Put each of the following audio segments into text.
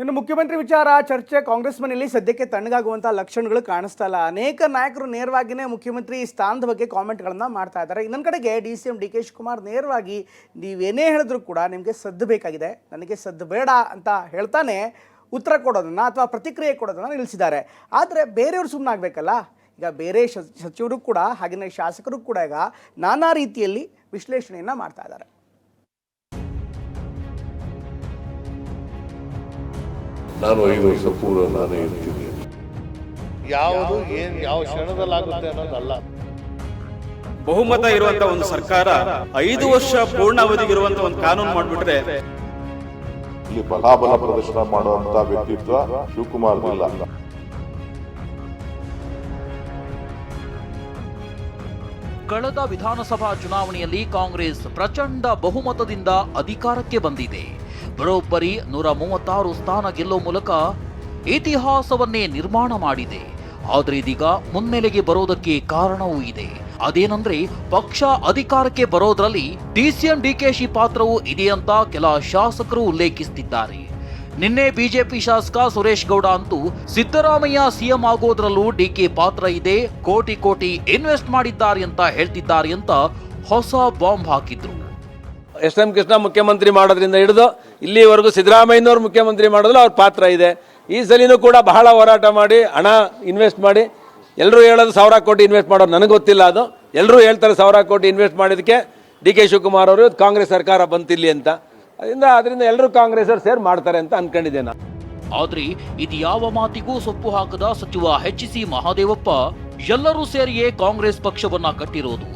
ಇನ್ನು ಮುಖ್ಯಮಂತ್ರಿ ವಿಚಾರ ಚರ್ಚೆ ಕಾಂಗ್ರೆಸ್ ಮನೆಯಲ್ಲಿ ಸದ್ಯಕ್ಕೆ ತಣ್ಣಗಾಗುವಂಥ ಲಕ್ಷಣಗಳು ಕಾಣಿಸ್ತಾ ಇಲ್ಲ. ಅನೇಕ ನಾಯಕರು ನೇರವಾಗಿಯೇ ಮುಖ್ಯಮಂತ್ರಿ ಸ್ಥಾನದ ಬಗ್ಗೆ ಕಾಮೆಂಟ್ಗಳನ್ನು ಮಾಡ್ತಾ ಇದ್ದಾರೆ. ಇನ್ನೊಂದು ಕಡೆಗೆ DCM DK ಶಿವಕುಮಾರ್ ನೇರವಾಗಿ ನೀವೇನೇ ಹೇಳಿದ್ರು ಕೂಡ ನಿಮಗೆ ಸದ್ದು ಬೇಕಾಗಿದೆ, ನನಗೆ ಸದ್ದು ಬೇಡ ಅಂತ ಹೇಳ್ತಾನೆ ಉತ್ತರ ಕೊಡೋದನ್ನು ಅಥವಾ ಪ್ರತಿಕ್ರಿಯೆ ಕೊಡೋದನ್ನು ನಿಲ್ಲಿಸಿದ್ದಾರೆ. ಆದರೆ ಬೇರೆಯವರು ಸುಮ್ಮನಾಗಬೇಕಲ್ಲ. ಈಗ ಬೇರೆ ಸಚಿವರು ಕೂಡ ಹಾಗೆಯೇ ಶಾಸಕರು ಕೂಡ ಈಗ ನಾನಾ ರೀತಿಯಲ್ಲಿ ವಿಶ್ಲೇಷಣೆಯನ್ನು ಮಾಡ್ತಾ ಇದ್ದಾರೆ. ನಾನು 5 ವರ್ಷ ಪೂರ್ವ ನಾನೇ ಇರ್ತೀನಿ. ಯಾವುದು ಏನು ಯಾವ ಕ್ಷಣದಲ್ಲಾಗುತ್ತೆ ಅನ್ನೋದಲ್ಲ. ಬಹುಮತ ಇರುವಂತ ಒಂದು ಸರ್ಕಾರ 5 ವರ್ಷ ಪೂರ್ಣಾವಧಿಗಿರುವಂತ ಒಂದು ಕಾನೂನು ಮಾಡಿಬಿಟ್ರೆ ಇಲ್ಲಿ ಬಲಾಬಲ ಪ್ರದರ್ಶನ ಮಾಡುವಂತ ವ್ಯಕ್ತಿತ್ವ ಶಿವಕುಮಾರ್ದಿಲ್ಲ. ಕಳೆದ ವಿಧಾನಸಭಾ ಚುನಾವಣೆಯಲ್ಲಿ ಕಾಂಗ್ರೆಸ್ ಪ್ರಚಂಡ ಬಹುಮತದಿಂದ ಅಧಿಕಾರಕ್ಕೆ ಬಂದಿದೆ. ಬರೋಬ್ಬರಿ 136 ಸ್ಥಾನ ಗೆಲ್ಲುವ ಮೂಲಕ ಇತಿಹಾಸವನ್ನೇ ನಿರ್ಮಾಣ ಮಾಡಿದೆ. ಆದರೆ ಇದೀಗ ಮುನ್ನೆಲೆಗೆ ಬರೋದಕ್ಕೆ ಕಾರಣವೂ ಇದೆ. ಅದೇನಂದ್ರೆ ಪಕ್ಷ ಅಧಿಕಾರಕ್ಕೆ ಬರೋದ್ರಲ್ಲಿ DCM DKಶಿ ಪಾತ್ರವೂ ಇದೆ ಅಂತ ಕೆಲ ಶಾಸಕರು ಉಲ್ಲೇಖಿಸುತ್ತಿದ್ದಾರೆ. ನಿನ್ನೆ ಬಿಜೆಪಿ ಶಾಸಕ ಸುರೇಶ್ ಗೌಡ ಅಂತೂ ಸಿದ್ದರಾಮಯ್ಯ ಸಿಎಂ ಆಗೋದ್ರಲ್ಲೂ DK ಪಾತ್ರ ಇದೆ, ಕೋಟಿ ಕೋಟಿ ಇನ್ವೆಸ್ಟ್ ಮಾಡಿದ್ದಾರೆ ಅಂತ ಹೇಳ್ತಿದ್ದಾರೆ ಅಂತ ಹೊಸ ಬಾಂಬ್ ಹಾಕಿದ್ರು. SM ಕೃಷ್ಣ ಮುಖ್ಯಮಂತ್ರಿ ಮಾಡೋದ್ರಿಂದ ಹಿಡಿದು ಇಲ್ಲಿವರೆಗೂ ಸಿದ್ದರಾಮಯ್ಯನವರು ಮುಖ್ಯಮಂತ್ರಿ ಮಾಡೋದ್ರಲ್ಲಿ ಅವ್ರ ಪಾತ್ರ ಇದೆ. ಈ ಸಲಿನೂ ಕೂಡ ಬಹಳ ಹೋರಾಟ ಮಾಡಿ ಹಣ ಇನ್ವೆಸ್ಟ್ ಮಾಡಿ, ಎಲ್ಲರೂ ಹೇಳೋದು 1000 ಕೋಟಿ ಇನ್ವೆಸ್ಟ್ ಮಾಡೋದು, ನನಗೆ ಗೊತ್ತಿಲ್ಲ, ಅದು ಎಲ್ಲರೂ ಹೇಳ್ತಾರೆ 1000 ಕೋಟಿ ಇನ್ವೆಸ್ಟ್ ಮಾಡಿದಕ್ಕೆ DK ಶಿವಕುಮಾರ್ ಅವರು ಕಾಂಗ್ರೆಸ್ ಸರ್ಕಾರ ಬಂತಿಲ್ಲಿ ಅಂತ. ಅದರಿಂದ ಎಲ್ಲರೂ ಕಾಂಗ್ರೆಸ್ ಅವರು ಸೇರ್ ಮಾಡ್ತಾರೆ ಅಂತ ಅನ್ಕೊಂಡಿದ್ದೆ ನಾನು. ಆದ್ರೆ ಇದು ಯಾವ ಮಾತಿಗೂ ಸೊಪ್ಪು ಹಾಕದ ಸಚಿವ HC ಮಹಾದೇವಪ್ಪ ಎಲ್ಲರೂ ಸೇರಿಯೇ ಕಾಂಗ್ರೆಸ್ ಪಕ್ಷವನ್ನ ಕಟ್ಟಿರೋದು,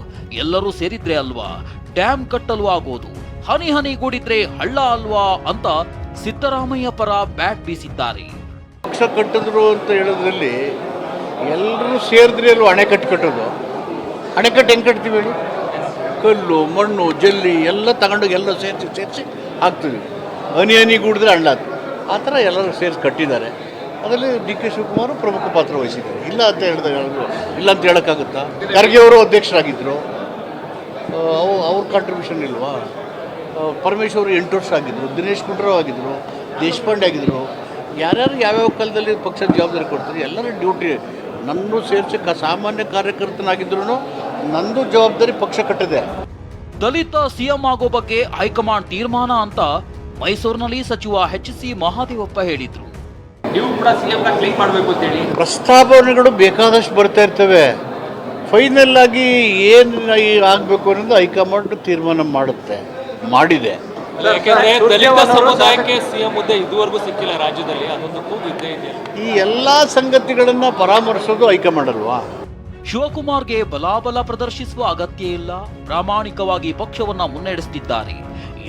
ಎಲ್ಲರೂ ಸೇರಿದ್ರೆ ಅಲ್ವಾ ಡ್ಯಾಮ್ ಕಟ್ಟಲು ಆಗೋದು, ಹನಿ ಹನಿಗೂಡಿದ್ರೆ ಹಳ್ಳ ಅಲ್ವಾ ಅಂತ ಸಿದ್ದರಾಮಯ್ಯ ಪರ ಬ್ಯಾಟ್ ಬೀಸಿದ್ದಾರೆ. ಪಕ್ಷ ಕಟ್ಟಿದ್ರು ಅಂತ ಹೇಳೋದ್ರಲ್ಲಿ ಎಲ್ಲರೂ ಸೇರಿದ್ರೆ ಅಲ್ವ ಅಣೆಕಟ್ಟು ಕಟ್ಟೋದು. ಅಣೆಕಟ್ಟು ಹೆಂಗೆ ಕಟ್ತೀವಿ ಹೇಳಿ? ಕಲ್ಲು ಮಣ್ಣು ಜಲ್ಲಿ ಎಲ್ಲ ತಗೊಂಡೋಗಿ ಎಲ್ಲ ಸೇರಿಸಿ ಹಾಕ್ತೀವಿ. ಹನಿ ಹನಿಗೂಡಿದ್ರೆ ಹಳ್ಳ ಆ ಥರ ಎಲ್ಲರೂ ಸೇರಿಸಿ ಕಟ್ಟಿದ್ದಾರೆ. ಅದರಲ್ಲಿ DK ಶಿವಕುಮಾರ್ ಪ್ರಮುಖ ಪಾತ್ರ ವಹಿಸಿದ್ದಾರೆ. ಇಲ್ಲ ಅಂತ ಇಲ್ಲ ಅಂತ ಹೇಳೋಕ್ಕಾಗುತ್ತಾ? ಖರ್ಗೆ ಅವರು ಅಧ್ಯಕ್ಷರಾಗಿದ್ದರು, ಅವ್ರ ಕಾಂಟ್ರಿಬ್ಯೂಷನ್ ಇಲ್ವಾ? ಪರಮೇಶ್ವರ್ 8 ವರ್ಷ ಆಗಿದ್ದರು, ದಿನೇಶ್ ಗುಂಡೂರಾವ್ ಆಗಿದ್ದರು, ದೇಶಪಾಂಡೆ ಆಗಿದ್ದರು. ಯಾರ್ಯಾರು ಯಾವ್ಯಾವ ಕಾಲದಲ್ಲಿ ಪಕ್ಷದ ಜವಾಬ್ದಾರಿ ಕೊಡ್ತಾರೆ, ಎಲ್ಲರ ಡ್ಯೂಟಿ ನನ್ನೂ ಸೇರಿಸಿ ಸಾಮಾನ್ಯ ಕಾರ್ಯಕರ್ತನಾಗಿದ್ರು ನಂದು ಜವಾಬ್ದಾರಿ ಪಕ್ಷ ಕಟ್ಟಿದೆ. ದಲಿತ ಸಿಎಂ ಆಗೋ ಬಗ್ಗೆ ಹೈಕಮಾಂಡ್ ತೀರ್ಮಾನ ಅಂತ ಮೈಸೂರಿನಲ್ಲಿ ಸಚಿವ HC ಮಹಾದೇವಪ್ಪ ಹೇಳಿದ್ರು. ನೀವು ಕೂಡ ಸಿಎಂ ಕ್ಲೀನ್ ಮಾಡಬೇಕು ಅಂತ ಹೇಳಿ ಪ್ರಸ್ತಾವನೆಗಳು ಬೇಕಾದಷ್ಟು ಬರ್ತಾ ಇರ್ತವೆ. ಫೈನಲ್ ಆಗಿ ಏನು ಆಗಬೇಕು ಅನ್ನೋದು ಹೈಕಮಾಂಡ್ ತೀರ್ಮಾನ ಮಾಡುತ್ತೆ, ಮಾಡಿದೆ. ದಲಿತ ಸಮುದಾಯಕ್ಕೆ ಸಿಎಂ ಹುದ್ದೆ ಇದುವರೆಗೂ ಸಿಕ್ಕಿಲ್ಲ ರಾಜ್ಯದಲ್ಲಿ, ಅದೊಂದು ಕೂಗು ಇದ್ದೇ ಇದೆ. ಈ ಎಲ್ಲ ಸಂಗತಿಗಳನ್ನು ಪರಾಮರ್ಶೋದು ಹೈಕಮಾಂಡ್ ಅಲ್ವಾ? ಶಿವಕುಮಾರ್ಗೆ ಬಲಾಬಲ ಪ್ರದರ್ಶಿಸುವ ಅಗತ್ಯ ಇಲ್ಲ, ಪ್ರಾಮಾಣಿಕವಾಗಿ ಪಕ್ಷವನ್ನ ಮುನ್ನಡೆಸುತ್ತಿದ್ದಾರೆ.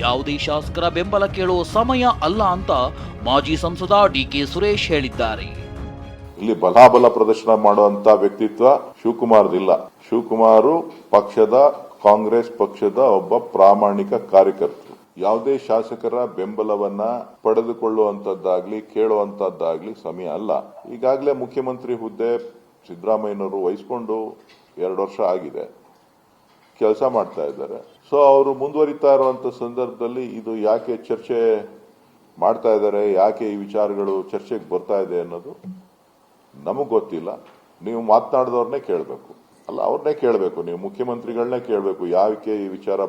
ಯಾವುದೇ ಶಾಸಕರ ಬೆಂಬಲ ಕೇಳುವ ಸಮಯ ಅಲ್ಲ ಅಂತ ಮಾಜಿ ಸಂಸದ DK ಸುರೇಶ್ ಹೇಳಿದ್ದಾರೆ. ಇಲ್ಲಿ ಬಲಾಬಲ ಪ್ರದರ್ಶನ ಮಾಡುವಂತ ವ್ಯಕ್ತಿತ್ವ ಶಿವಕುಮಾರ್ದಿಲ್ಲ. ಶಿವಕುಮಾರು ಕಾಂಗ್ರೆಸ್ ಪಕ್ಷದ ಒಬ್ಬ ಪ್ರಾಮಾಣಿಕ ಕಾರ್ಯಕರ್ತರು. ಯಾವುದೇ ಶಾಸಕರ ಬೆಂಬಲವನ್ನ ಪಡೆದುಕೊಳ್ಳುವಂತದ್ದಾಗ್ಲಿ ಕೇಳುವಂತದ್ದಾಗ್ಲಿ ಸಮಯ ಅಲ್ಲ. ಈಗಾಗಲೇ ಮುಖ್ಯಮಂತ್ರಿ ಹುದ್ದೆ ಸಿದ್ದರಾಮಯ್ಯನವರು ವಹಿಸಿಕೊಂಡು 2 ವರ್ಷ ಆಗಿದೆ, ಕೆಲಸ ಮಾಡ್ತಾ ಇದ್ದಾರೆ. ಸೊ ಅವರು ಮುಂದುವರಿತಾ ಇರುವಂತ ಸಂದರ್ಭದಲ್ಲಿ ಇದು ಯಾಕೆ ಚರ್ಚೆ ಮಾಡ್ತಾ ಇದ್ದಾರೆ, ಯಾಕೆ ಈ ವಿಚಾರಗಳು ಚರ್ಚೆಗೆ ಬರ್ತಾ ಇದೆ ಅನ್ನೋದು ನಮಗ್ ಗೊತ್ತಿಲ್ಲ. ನೀವು ಮಾತನಾಡಿದವ್ರನ್ನೇ ಕೇಳಬೇಕು, ಅಲ್ಲ ಅವ್ರನ್ನೇ ಕೇಳಬೇಕು, ನೀವು ಮುಖ್ಯಮಂತ್ರಿಗಳನ್ನೇ ಕೇಳಬೇಕು ಯಾಕೆ ಈ ವಿಚಾರ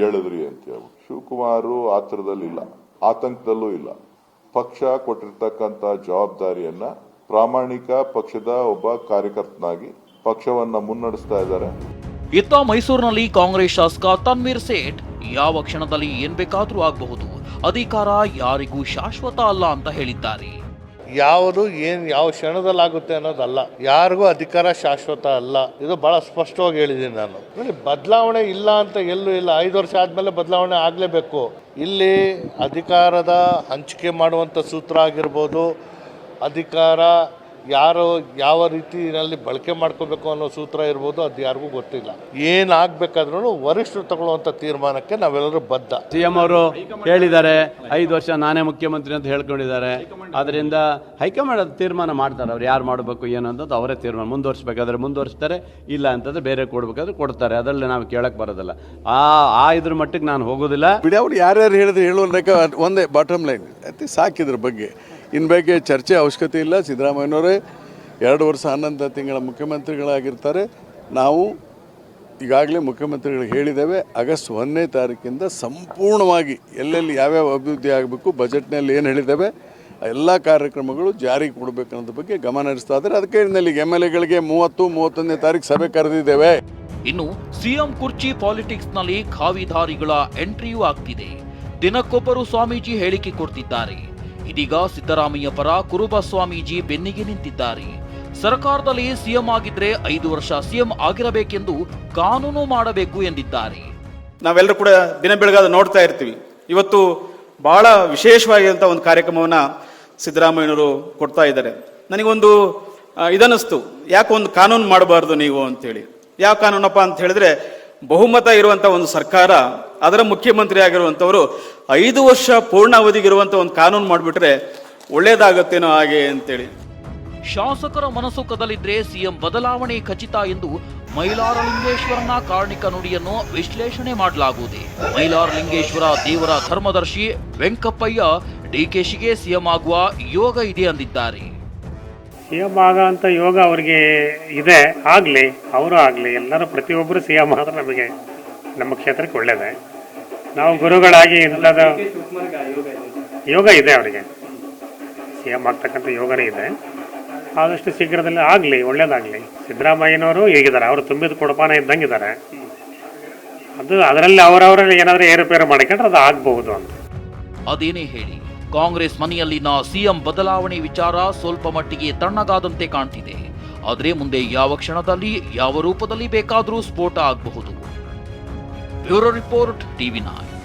ಹೇಳಿದ್ರಿ ಅಂತ ಹೇಳ್ಬಿಟ್ಟು. ಶಿವಕುಮಾರು ಆತರದಲ್ಲಿಲ್ಲ, ಆತಂಕದಲ್ಲೂ ಇಲ್ಲ. ಪಕ್ಷ ಕೊಟ್ಟಿರ್ತಕ್ಕಂಥ ಜವಾಬ್ದಾರಿಯನ್ನ ಪ್ರಾಮಾಣಿಕ ಪಕ್ಷದ ಒಬ್ಬ ಕಾರ್ಯಕರ್ತನಾಗಿ ಪಕ್ಷವನ್ನ ಮುನ್ನಡೆಸ್ತಾ ಇದ್ದಾರೆ. ಇತ್ತ ಮೈಸೂರಿನಲ್ಲಿ ಕಾಂಗ್ರೆಸ್ ಶಾಸಕ ತನ್ವೀರ್ ಸೇಠ್ ಯಾವ ಕ್ಷಣದಲ್ಲಿ ಏನ್ ಬೇಕಾದ್ರೂ ಆಗಬಹುದು, ಅಧಿಕಾರ ಯಾರಿಗೂ ಶಾಶ್ವತ ಅಲ್ಲ ಅಂತ ಹೇಳಿದ್ದಾರೆ. ಯಾವುದು ಏನು ಯಾವ ಕ್ಷಣದಲ್ಲಾಗುತ್ತೆ ಅನ್ನೋದಲ್ಲ, ಯಾರಿಗೂ ಅಧಿಕಾರ ಶಾಶ್ವತ ಅಲ್ಲ. ಇದು ಬಹಳ ಸ್ಪಷ್ಟವಾಗಿ ಹೇಳಿದ್ದೀನಿ ನಾನು. ಬದಲಾವಣೆ ಇಲ್ಲ ಅಂತ ಎಲ್ಲೂ ಇಲ್ಲ. 5 ವರ್ಷ ಆದಮೇಲೆ ಬದಲಾವಣೆ ಆಗಲೇಬೇಕು. ಇಲ್ಲಿ ಅಧಿಕಾರದ ಹಂಚಿಕೆ ಮಾಡುವಂಥ ಸೂತ್ರ ಆಗಿರ್ಬೋದು, ಅಧಿಕಾರ ಯಾರು ಯಾವ ರೀತಿಯಲ್ಲಿ ಬಳಕೆ ಮಾಡ್ಕೋಬೇಕು ಅನ್ನೋ ಸೂತ್ರ ಇರ್ಬೋದು, ಅದು ಯಾರಿಗೂ ಗೊತ್ತಿಲ್ಲ. ಏನಾಗಬೇಕಾದ್ರೂ ವರಿಷ್ಠರು ತಗೊಳ್ಳುವಂಥ ತೀರ್ಮಾನಕ್ಕೆ ನಾವೆಲ್ಲರೂ ಬದ್ಧ. CM ಅವರು ಹೇಳಿದ್ದಾರೆ 5 ವರ್ಷ ನಾನೇ ಮುಖ್ಯಮಂತ್ರಿ ಅಂತ ಹೇಳ್ಕೊಂಡಿದ್ದಾರೆ. ಅದರಿಂದ ಹೈಕಮಾಂಡ್ ತೀರ್ಮಾನ ಮಾಡ್ತಾರೆ, ಅವ್ರು ಯಾರು ಮಾಡಬೇಕು ಏನು ಅಂತ ಅವರೇ ತೀರ್ಮಾನ. ಮುಂದುವರಿಸಬೇಕಾದ್ರೆ ಮುಂದುವರಿಸ್ತಾರೆ, ಇಲ್ಲ ಅಂತಂದ್ರೆ ಬೇರೆ ಕೊಡ್ಬೇಕಾದ್ರೆ ಕೊಡ್ತಾರೆ. ಅದರಲ್ಲಿ ನಾವು ಕೇಳಕ್ ಬರೋದಿಲ್ಲ. ಆ ಇದ್ರ ಮಟ್ಟಿಗೆ ನಾನು ಹೋಗೋದಿಲ್ಲ. ಬಿಡಿ, ಅವ್ರು ಯಾರ್ಯಾರು ಹೇಳಿದ್ರೆ ಹೇಳುವ ಒಂದೇ ಬಾಟಮ್ ಲೈನ್ ಸಾಕಿದ್ರ ಬಗ್ಗೆ ಇನ್ನು ಬಗ್ಗೆ ಚರ್ಚೆ ಅವಶ್ಯಕತೆ ಇಲ್ಲ. ಸಿದ್ದರಾಮಯ್ಯನವರೇ 2 ವರ್ಷ 11 ತಿಂಗಳ ಮುಖ್ಯಮಂತ್ರಿಗಳಾಗಿರ್ತಾರೆ. ನಾವು ಈಗಾಗಲೇ ಮುಖ್ಯಮಂತ್ರಿಗಳಿಗೆ ಹೇಳಿದ್ದೇವೆ, ಆಗಸ್ಟ್ 1ನೇ ತಾರೀಕಿಂದ ಸಂಪೂರ್ಣವಾಗಿ ಎಲ್ಲೆಲ್ಲಿ ಯಾವ್ಯಾವ ಅಭಿವೃದ್ಧಿ ಆಗಬೇಕು, ಬಜೆಟ್ನಲ್ಲಿ ಏನು ಹೇಳಿದ್ದೇವೆ ಎಲ್ಲ ಕಾರ್ಯಕ್ರಮಗಳು ಜಾರಿಗೆ ಕೊಡಬೇಕು ಅನ್ನೋದ್ರ ಬಗ್ಗೆ ಗಮನ ಹರಿಸ್ತಾ ಇದ್ದಾರೆ. ಅದಕ್ಕೆ ಇಲ್ಲಿಗೆ MLAಗಳಿಗೆ 30-31ನೇ ತಾರೀಕು ಸಭೆ ಕರೆದಿದ್ದೇವೆ. ಇನ್ನು ಸಿಎಂ ಕುರ್ಚಿ ಪಾಲಿಟಿಕ್ಸ್ನಲ್ಲಿ ಖಾವಿಧಾರಿಗಳ ಎಂಟ್ರಿಯೂ ಆಗ್ತಿದೆ. ದಿನಕ್ಕೊಬ್ಬರು ಸ್ವಾಮೀಜಿ ಹೇಳಿಕೆ ಕೊಡ್ತಿದ್ದಾರೆ. ಇದೀಗ ಸಿದ್ದರಾಮಯ್ಯ ಪರ ಕುರುಬ ಸ್ವಾಮೀಜಿ ಬೆನ್ನಿಗೆ ನಿಂತಿದ್ದಾರೆ. ಸರ್ಕಾರದಲ್ಲಿ ಸಿಎಂ ಆಗಿದ್ರೆ 5 ವರ್ಷ ಸಿಎಂ ಆಗಿರಬೇಕೆಂದು ಕಾನೂನು ಮಾಡಬೇಕು ಎಂದಿದ್ದಾರೆ. ನಾವೆಲ್ಲರೂ ಕೂಡ ದಿನ ಬೆಳಗಾದ ನೋಡ್ತಾ ಇರ್ತೀವಿ. ಇವತ್ತು ಬಹಳ ವಿಶೇಷವಾಗಿರುವಂಥ ಒಂದು ಕಾರ್ಯಕ್ರಮವನ್ನು ಸಿದ್ದರಾಮಯ್ಯನವರು ಕೊಡ್ತಾ ಇದ್ದಾರೆ. ನನಗೊಂದು ಇದನ್ನಿಸ್ತು, ಯಾಕೆ ಒಂದು ಕಾನೂನು ಮಾಡಬಾರ್ದು ನೀವು ಅಂತೇಳಿ. ಯಾವ ಕಾನೂನಪ್ಪ ಅಂತ ಹೇಳಿದ್ರೆ, ಬಹುಮತ ಇರುವಂಥ ಒಂದು ಸರ್ಕಾರ, ಅದರ ಮುಖ್ಯಮಂತ್ರಿ ಆಗಿರುವಂಥವರು 5 ವರ್ಷ ಪೂರ್ಣಾವಧಿಗಿರುವಂಥ ಒಂದು ಕಾನೂನು ಮಾಡಿಬಿಟ್ರೆ ಒಳ್ಳೇದಾಗತ್ತೇನೋ ಹಾಗೆ ಅಂತೇಳಿ. ಶಾಸಕರ ಮನಸ್ಸು ಕದಲಿದ್ರೆ ಸಿಎಂ ಬದಲಾವಣೆ ಖಚಿತ ಎಂದು ಮೈಲಾರಲಿಂಗೇಶ್ವರನ ಕಾರ್ಣಿಕ ನುಡಿಯನ್ನು ವಿಶ್ಲೇಷಣೆ ಮಾಡಲಾಗುವುದು. ಮೈಲಾರಲಿಂಗೇಶ್ವರ ದೇವರ ಧರ್ಮದರ್ಶಿ ವೆಂಕಪ್ಪಯ್ಯ ಡಿಕೆಶಿಗೆ ಸಿಎಂ ಆಗುವ ಯೋಗ ಇದೆ ಅಂದಿದ್ದಾರೆ. ಸಿಎಂ ಆಗೋಂಥ ಯೋಗ ಅವ್ರಿಗೆ ಇದೆ, ಆಗಲಿ, ಅವರು ಆಗಲಿ, ಎಲ್ಲರೂ ಪ್ರತಿಯೊಬ್ಬರು ಸಿಎಂ ಆದ್ರೆ ನಮಗೆ ನಮ್ಮ ಕ್ಷೇತ್ರಕ್ಕೆ ಒಳ್ಳೇದೇ. ನಾವು ಗುರುಗಳಾಗಿ ಇಂಥದ್ದು ಯೋಗ ಇದೆ, ಅವರಿಗೆ ಸಿಎಂ ಆಗ್ತಕ್ಕಂಥ ಯೋಗನೇ ಇದೆ. ಆದಷ್ಟು ಶೀಘ್ರದಲ್ಲಿ ಆಗಲಿ, ಒಳ್ಳೇದಾಗಲಿ. ಸಿದ್ದರಾಮಯ್ಯನವರು ಹೇಗಿದ್ದಾರೆ, ಅವರು ತುಂಬಿದ ಕೊಡಪಾನ ಇದ್ದಂಗಿದ್ದಾರೆ. ಅದರಲ್ಲಿ ಅವರವರಲ್ಲಿ ಏನಾದರೂ ಏರುಪೇರು ಮಾಡಿಕೊಂಡ್ರೆ ಅದು ಆಗಬಹುದು ಅಂತ. ಅದೇನೇ ಹೇಳಿ, ಕಾಂಗ್ರೆಸ್ ಮನೆಯಲ್ಲಿನ ಸಿಎಂ ಬದಲಾವಣೆ ವಿಚಾರ ಸ್ವಲ್ಪ ಮಟ್ಟಿಗೆ ತಣ್ಣಗಾದಂತೆ ಕಾಣ್ತಿದೆ. ಆದರೆ ಮುಂದೆ ಯಾವ ಕ್ಷಣದಲ್ಲಿ ಯಾವ ರೂಪದಲ್ಲಿ ಬೇಕಾದರೂ ಸ್ಫೋಟ ಆಗಬಹುದು. Bureau report, TV9.